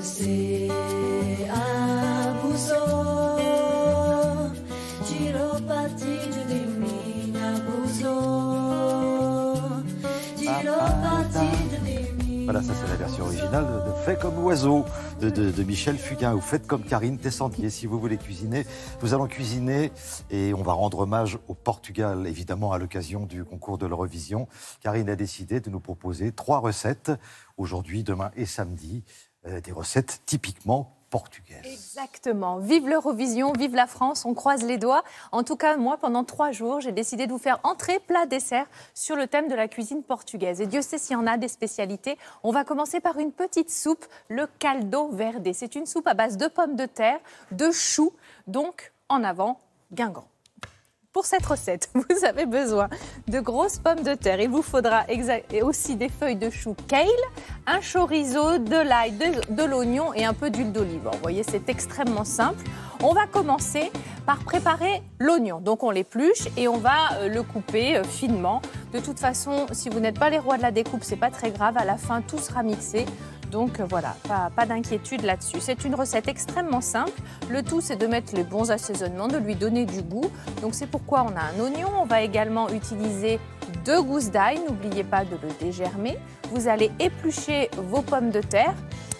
C'est abuso, Giropati de mina abuso, Giropati de mina. Voilà, ça c'est la version originale de Fait comme oiseau de Michel Fugain, ou Faites comme Karine Tessandier. Si vous voulez cuisiner, nous allons cuisiner et on va rendre hommage au Portugal, évidemment à l'occasion du concours de l'Eurovision. Karine a décidé de nous proposer 3 recettes, aujourd'hui, demain et samedi, des recettes typiquement portugaises. Exactement. Vive l'Eurovision, vive la France, on croise les doigts. En tout cas, moi, pendant 3 jours, j'ai décidé de vous faire entrée, plat, dessert sur le thème de la cuisine portugaise. Et Dieu sait s'il y en a des spécialités. On va commencer par une petite soupe, le caldo verde. C'est une soupe à base de pommes de terre, de choux, donc en avant, Guingamp. Pour cette recette, vous avez besoin de grosses pommes de terre. Il vous faudra aussi des feuilles de chou kale, un chorizo, de l'ail, de l'oignon et un peu d'huile d'olive. Vous voyez, c'est extrêmement simple. On va commencer par préparer l'oignon. Donc on l'épluche et on va le couper finement. De toute façon, si vous n'êtes pas les rois de la découpe, c'est pas très grave. À la fin, tout sera mixé. Donc voilà, pas d'inquiétude là-dessus. C'est une recette extrêmement simple. Le tout, c'est de mettre les bons assaisonnements, de lui donner du goût. Donc c'est pourquoi on a un oignon. On va également utiliser 2 gousses d'ail. N'oubliez pas de le dégermer. Vous allez éplucher vos pommes de terre,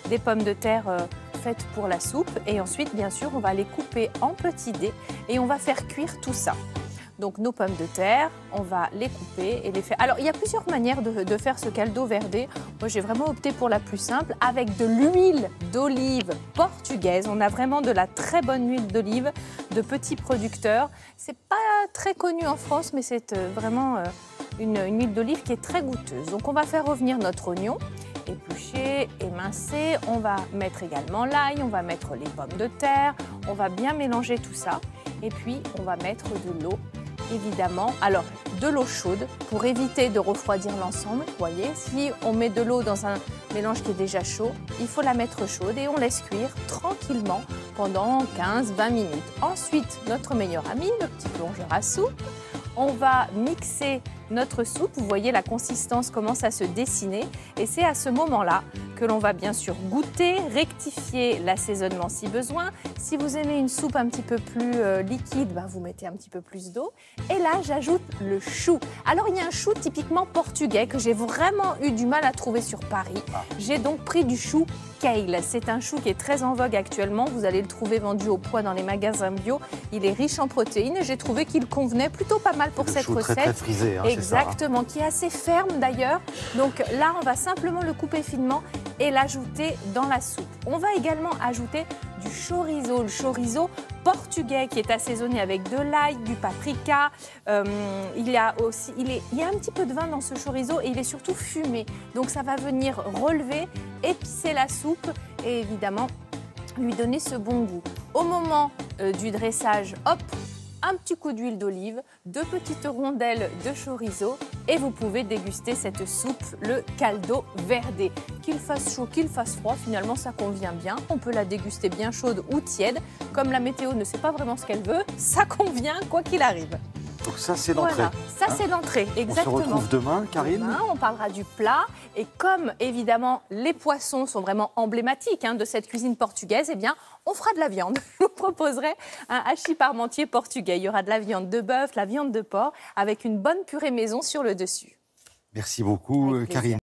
des pommes de terre faites pour la soupe. Et ensuite, bien sûr, on va les couper en petits dés et on va faire cuire tout ça. Donc nos pommes de terre, on va les couper et les faire. Alors il y a plusieurs manières de faire ce caldo verde. Moi j'ai vraiment opté pour la plus simple avec de l'huile d'olive portugaise. On a vraiment de la très bonne huile d'olive de petits producteurs. C'est pas très connu en France, mais c'est vraiment une huile d'olive qui est très goûteuse. Donc on va faire revenir notre oignon, éplucher, émincer. On va mettre également l'ail, on va mettre les pommes de terre. On va bien mélanger tout ça. Et puis on va mettre de l'eau. Évidemment, alors de l'eau chaude pour éviter de refroidir l'ensemble. Vous voyez, si on met de l'eau dans un mélange qui est déjà chaud, il faut la mettre chaude et on laisse cuire tranquillement pendant 15-20 minutes. Ensuite, notre meilleur ami, le petit plongeur à soupe, on va mixer notre soupe. Vous voyez, la consistance commence à se dessiner et c'est à ce moment-là que l'on va bien sûr goûter, rectifier l'assaisonnement si besoin. Si vous aimez une soupe un petit peu plus liquide, vous mettez un petit peu plus d'eau. Et là, j'ajoute le chou. Alors, il y a un chou typiquement portugais que j'ai vraiment eu du mal à trouver sur Paris. J'ai donc pris du chou kale. C'est un chou qui est très en vogue actuellement. Vous allez le trouver vendu au poids dans les magasins bio. Il est riche en protéines et j'ai trouvé qu'il convenait plutôt pas mal pour cette recette. Très frisé, hein, exactement, c'est ça, qui est assez ferme d'ailleurs. Donc là, on va simplement le couper finement et l'ajouter dans la soupe. On va également ajouter du chorizo, le chorizo portugais qui est assaisonné avec de l'ail, du paprika. Il y a un petit peu de vin dans ce chorizo et il est surtout fumé. Donc ça va venir relever, épicer la soupe et évidemment lui donner ce bon goût. Au moment du dressage, hop, un petit coup d'huile d'olive, 2 petites rondelles de chorizo et vous pouvez déguster cette soupe, le caldo verde. Qu'il fasse chaud, qu'il fasse froid, finalement ça convient bien. On peut la déguster bien chaude ou tiède. Comme la météo ne sait pas vraiment ce qu'elle veut, ça convient quoi qu'il arrive. Donc ça c'est l'entrée. Voilà, ça c'est l'entrée, exactement. On se retrouve demain, Karine. Demain, on parlera du plat. Et comme évidemment les poissons sont vraiment emblématiques de cette cuisine portugaise, eh bien on fera de la viande. Je vous proposerai un hachis parmentier portugais. Il y aura de la viande de bœuf, la viande de porc, avec une bonne purée maison sur le dessus. Merci beaucoup, Karine.